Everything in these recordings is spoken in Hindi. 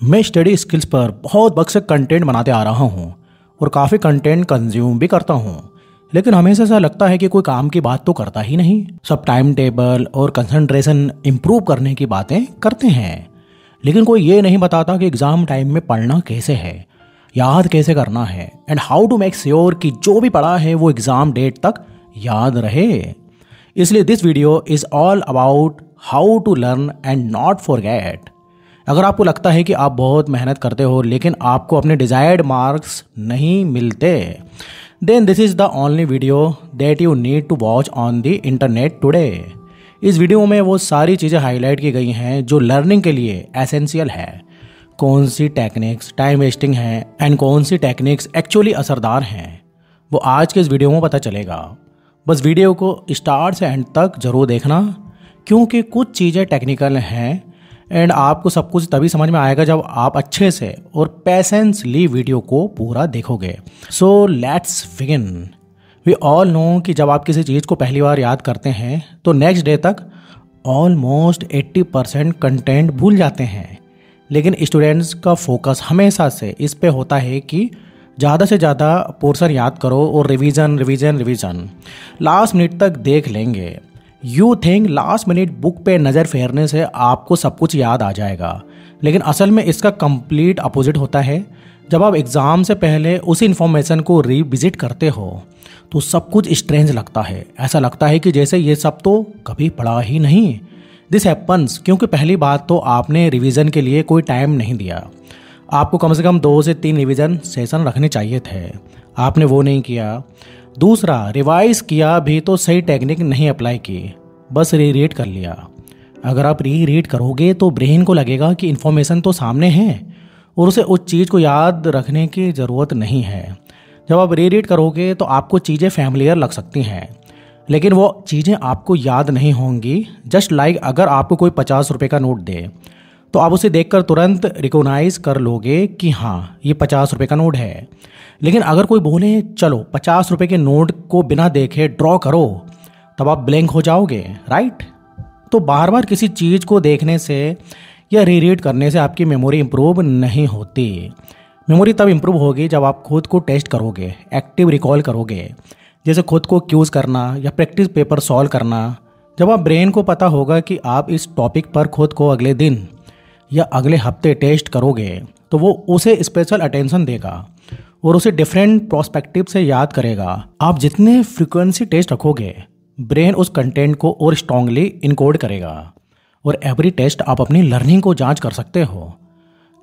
मैं स्टडी स्किल्स पर बहुत वक्त से कंटेंट बनाते आ रहा हूँ और काफ़ी कंटेंट कंज्यूम भी करता हूँ, लेकिन हमेशा ऐसा लगता है कि कोई काम की बात तो करता ही नहीं। सब टाइम टेबल और कंसंट्रेशन इम्प्रूव करने की बातें करते हैं, लेकिन कोई ये नहीं बताता कि एग्ज़ाम टाइम में पढ़ना कैसे है, याद कैसे करना है and how to make sure कि जो भी पढ़ा है वो एग्ज़ाम डेट तक याद रहे। इसलिए this video is all about how to learn and not forget. अगर आपको लगता है कि आप बहुत मेहनत करते हो लेकिन आपको अपने डिजायर्ड मार्क्स नहीं मिलते, then this is the only video that you need to watch on the internet today. इस वीडियो में वो सारी चीज़ें हाईलाइट की गई हैं जो लर्निंग के लिए एसेंशियल है। कौन सी टेक्निक्स टाइम वेस्टिंग हैं एंड कौन सी टेक्निक्स एक्चुअली असरदार हैं, वो आज के इस वीडियो में पता चलेगा। बस वीडियो को स्टार्ट से एंड तक ज़रूर देखना, क्योंकि कुछ चीज़ें टेक्निकल हैं एंड आपको सब कुछ तभी समझ में आएगा जब आप अच्छे से और पेशेंसली वीडियो को पूरा देखोगे। So let's begin. We all know कि जब आप किसी चीज़ को पहली बार याद करते हैं तो नेक्स्ट डे तक ऑलमोस्ट 80% कंटेंट भूल जाते हैं, लेकिन स्टूडेंट्स का फोकस हमेशा से इस पे होता है कि ज़्यादा से ज़्यादा पोर्शन याद करो और revision revision revision last minute तक देख लेंगे। You think last minute book पे नज़र फेरने से आपको सब कुछ याद आ जाएगा, लेकिन असल में इसका कंप्लीट अपोजिट होता है। जब आप एग्ज़ाम से पहले उसी इन्फॉर्मेशन को रिविजिट करते हो तो सब कुछ स्ट्रेंज लगता है। ऐसा लगता है कि जैसे ये सब तो कभी पढ़ा ही नहीं। दिस हैपन्स क्योंकि पहली बात तो आपने रिवीजन के लिए कोई टाइम नहीं दिया। आपको कम से कम 2 से 3 रिवीजन सेशन रखने चाहिए थे, आपने वो नहीं किया। दूसरा, रिवाइज किया भी तो सही टेक्निक नहीं अप्लाई की, बस रीड कर लिया। अगर आप रीड करोगे तो ब्रेन को लगेगा कि इन्फॉर्मेशन तो सामने है और उसे उस चीज़ को याद रखने की ज़रूरत नहीं है। जब आप रीड करोगे तो आपको चीज़ें फैमिलियर लग सकती हैं, लेकिन वो चीज़ें आपको याद नहीं होंगी। जस्ट लाइक अगर आपको कोई 50 रुपये का नोट दे तो आप उसे देखकर तुरंत रिकॉग्नाइज कर लोगे कि हाँ ये 50 रुपये का नोट है, लेकिन अगर कोई बोले चलो 50 रुपये के नोट को बिना देखे ड्रॉ करो, तब आप ब्लैंक हो जाओगे, राइट। तो बार बार किसी चीज़ को देखने से या रीड करने से आपकी मेमोरी इंप्रूव नहीं होती। मेमोरी तब इंप्रूव होगी जब आप खुद को टेस्ट करोगे, एक्टिव रिकॉल करोगे, जैसे खुद को क्यूज करना या प्रैक्टिस पेपर सॉल्व करना। जब आप ब्रेन को पता होगा कि आप इस टॉपिक पर खुद को अगले दिन या अगले हफ्ते टेस्ट करोगे तो वो उसे स्पेशल अटेंशन देगा और उसे डिफरेंट प्रोस्पेक्टिव से याद करेगा। आप जितने फ्रीक्वेंसी टेस्ट रखोगे, ब्रेन उस कंटेंट को और स्ट्रांगली इनकोड करेगा। और एवरी टेस्ट आप अपनी लर्निंग को जांच कर सकते हो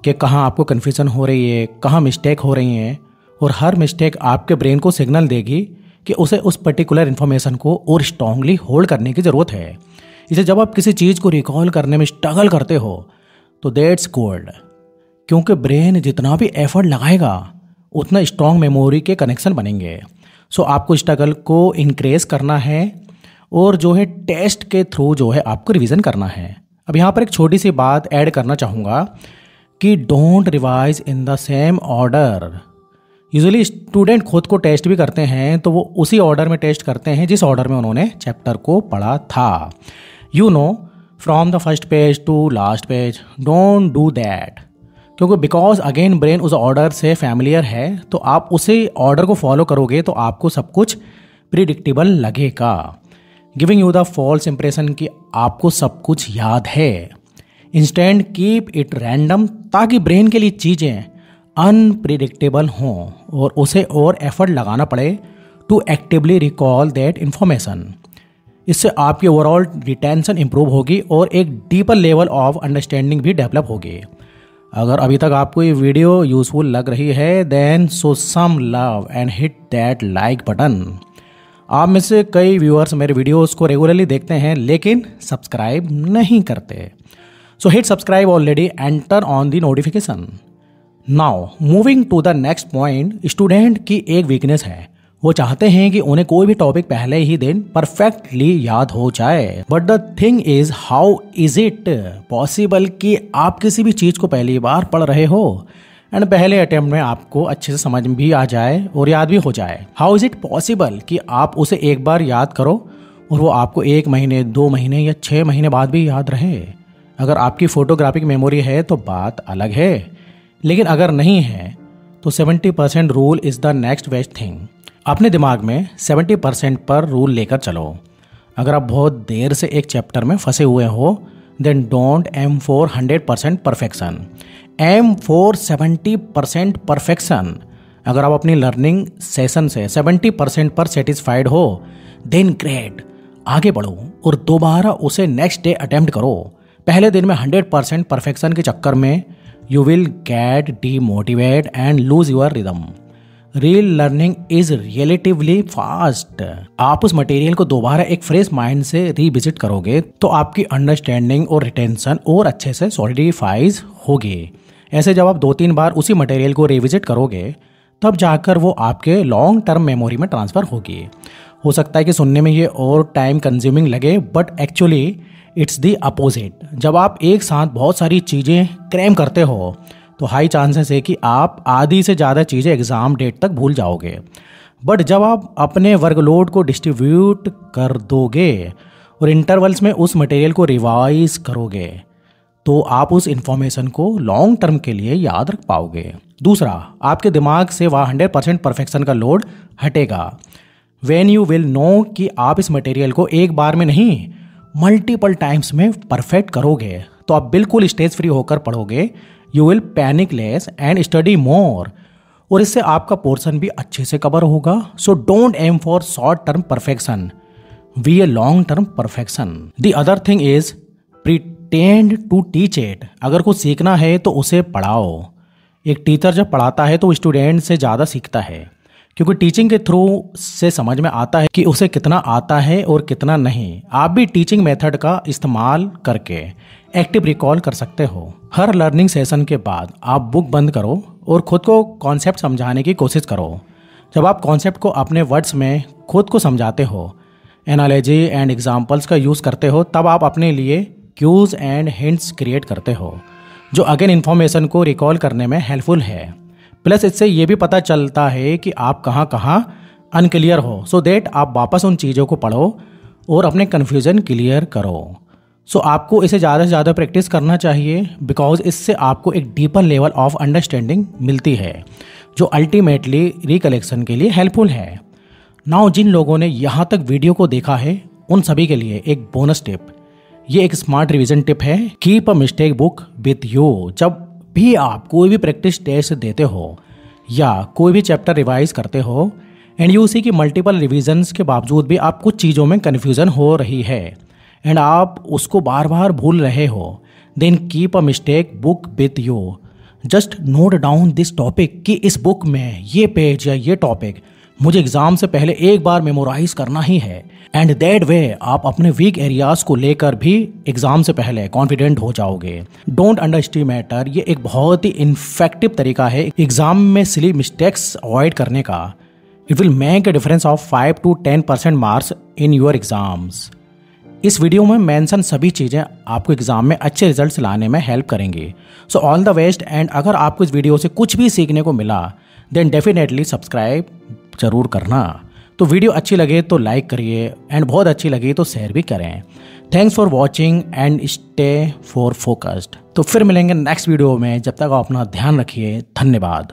कि कहाँ आपको कन्फ्यूजन हो रही है, कहाँ मिस्टेक हो रही है, और हर मिस्टेक आपके ब्रेन को सिग्नल देगी कि उसे उस पर्टिकुलर इन्फॉर्मेशन को और स्ट्रांगली होल्ड करने की ज़रूरत है। इसे जब आप किसी चीज़ को रिकॉल करने में स्ट्रगल करते हो तो दैट्स गुड, क्योंकि ब्रेन जितना भी एफर्ट लगाएगा उतना स्ट्रांग मेमोरी के कनेक्शन बनेंगे। सो आपको स्ट्रगल को इंक्रेज करना है और जो है टेस्ट के थ्रू जो है आपको रिवीजन करना है। अब यहाँ पर एक छोटी सी बात ऐड करना चाहूँगा कि don't revise in the same order. Usually student खुद को टेस्ट भी करते हैं तो वो उसी ऑर्डर में टेस्ट करते हैं जिस ऑर्डर में उन्होंने चैप्टर को पढ़ा था। You know, from the first page to last page, don't do that, क्योंकि बिकॉज अगेन ब्रेन उस ऑर्डर से फैमिलियर है। तो आप उसी ऑर्डर को फॉलो करोगे तो आपको सब कुछ प्रिडिक्टेबल लगेगा, giving you the false impression कि आपको सब कुछ याद है। इंस्टेंट कीप इट रैंडम, ताकि ब्रेन के लिए चीज़ें अनप्रिडिक्टेबल हों और उसे और एफर्ट लगाना पड़े to actively recall that information. इससे आपकी ओवरऑल रिटेंशन इंप्रूव होगी और एक डीपर लेवल ऑफ अंडरस्टैंडिंग भी डेवलप होगी। अगर अभी तक आपको ये वीडियो यूजफुल लग रही है then show some love and hit that like button. आप में से कई व्यूअर्स मेरे वीडियोस को रेगुलरली देखते हैं लेकिन सब्सक्राइब नहीं करते, so hit subscribe already and turn on the notification. Now moving to the next point, student की एक वीकनेस है, वो चाहते हैं कि उन्हें कोई भी टॉपिक पहले ही दिन परफेक्टली याद हो जाए। But the thing is, how is it possible कि आप किसी भी चीज़ को पहली बार पढ़ रहे हो एंड पहले अटेम्प्ट में आपको अच्छे से समझ भी आ जाए और याद भी हो जाए? हाउ इज इट पॉसिबल कि आप उसे एक बार याद करो और वो आपको 1 महीने, 2 महीने या 6 महीने बाद भी याद रहे? अगर आपकी फोटोग्राफिक मेमोरी है तो बात अलग है, लेकिन अगर नहीं है तो 70% rule is the next best thing. अपने दिमाग में 70% पर रूल लेकर चलो। अगर आप बहुत देर से एक चैप्टर में फंसे हुए हो, then don't aim for 100% perfection, aim for 70% perfection. अगर आप अपनी लर्निंग सेशन से 70% पर सेटिस्फाइड हो, देन ग्रेट, आगे बढ़ो और दोबारा उसे नेक्स्ट डे अटेम्प्ट करो। पहले दिन में 100% परफेक्शन के चक्कर में you will get demotivate and lose your rhythm. Real learning is relatively fast. आप उस मटेरियल को दोबारा एक फ्रेश माइंड से रिविजिट करोगे तो आपकी अंडरस्टैंडिंग और रिटेंशन और अच्छे से सॉलिडिफाइज होगी। ऐसे जब आप 2-3 बार उसी मटेरियल को रिविजिट करोगे तब जाकर वो आपके लॉन्ग टर्म मेमोरी में ट्रांसफ़र होगी। हो सकता है कि सुनने में ये और टाइम कंज्यूमिंग लगे, but actually it's the opposite. जब आप एक साथ बहुत सारी चीज़ें क्रैम करते हो तो हाई चांसेस है कि आप आधी से ज़्यादा चीज़ें एग्ज़ाम डेट तक भूल जाओगे। बट जब आप अपने वर्कलोड को डिस्ट्रीब्यूट कर दोगे और इंटरवल्स में उस मटेरियल को रिवाइज करोगे तो आप उस इंफॉर्मेशन को लॉन्ग टर्म के लिए याद रख पाओगे। दूसरा, आपके दिमाग से वह 100% परफेक्शन का लोड हटेगा। व्हेन यू विल नो कि आप इस मटेरियल को एक बार में नहीं मल्टीपल टाइम्स में परफेक्ट करोगे तो आप बिल्कुल स्ट्रेस फ्री होकर पढ़ोगे। You will panic less and study more, और इससे आपका पोर्शन भी अच्छे से कवर होगा। So don't aim for short term perfection, be a long term perfection. The other thing is pretend to teach it. अगर कुछ सीखना है तो उसे पढ़ाओ। एक टीचर जब पढ़ाता है तो स्टूडेंट से ज़्यादा सीखता है, क्योंकि टीचिंग के थ्रू से समझ में आता है कि उसे कितना आता है और कितना नहीं। आप भी टीचिंग मेथड का इस्तेमाल करके एक्टिव रिकॉल कर सकते हो। हर लर्निंग सेशन के बाद आप बुक बंद करो और खुद को कॉन्सेप्ट समझाने की कोशिश करो। जब आप कॉन्सेप्ट को अपने वर्ड्स में खुद को समझाते हो, एनालॉजी एंड एग्जाम्पल्स का यूज़ करते हो, तब आप अपने लिए क्यूज एंड हिंट्स क्रिएट करते हो जो अगेन इन्फॉर्मेशन को रिकॉल करने में हेल्पफुल है। प्लस इससे ये भी पता चलता है कि आप कहाँ कहाँ अनक्लियर हो, सो दैट आप वापस उन चीज़ों को पढ़ो और अपने कन्फ्यूज़न क्लियर करो। सो आपको इसे ज़्यादा से ज़्यादा प्रैक्टिस करना चाहिए, बिकॉज इससे आपको एक डीपर लेवल ऑफ अंडरस्टैंडिंग मिलती है जो अल्टीमेटली रिकलेक्शन के लिए हेल्पफुल है। नाउ जिन लोगों ने यहाँ तक वीडियो को देखा है उन सभी के लिए एक बोनस टिप। ये एक स्मार्ट रिवीजन टिप है। Keep a mistake book with you. जब भी आप कोई भी प्रैक्टिस टेस्ट देते हो या कोई भी चैप्टर रिवाइज करते हो एंड यू सी कि मल्टीपल रिविजन्स के बावजूद भी आप कुछ चीज़ों में कन्फ्यूज़न हो रही है एंड आप उसको बार बार भूल रहे हो, then keep a mistake book with you. Just note down this topic कि इस बुक में ये पेज या ये टॉपिक मुझे एग्जाम से पहले एक बार मेमोराइज करना ही है, एंड दैट वे आप अपने वीक एरियाज को लेकर भी एग्जाम से पहले कॉन्फिडेंट हो जाओगे। डोंट अंडरएस्टिमेट, ये एक बहुत ही इफेक्टिव तरीका है एग्जाम में सिली मिस्टेक्स अवॉइड करने का। It will make a difference of 5 to 10% marks in your exams. इस वीडियो में मेंशन सभी चीज़ें आपको एग्जाम में अच्छे रिजल्ट्स लाने में हेल्प करेंगी। So all the best. And अगर आपको इस वीडियो से कुछ भी सीखने को मिला देन डेफिनेटली सब्सक्राइब जरूर करना। तो वीडियो अच्छी लगे तो लाइक करिए एंड बहुत अच्छी लगी तो शेयर भी करें। Thanks for watching and stay for focused. तो फिर मिलेंगे नेक्स्ट वीडियो में, जब तक आप अपना ध्यान रखिए। धन्यवाद।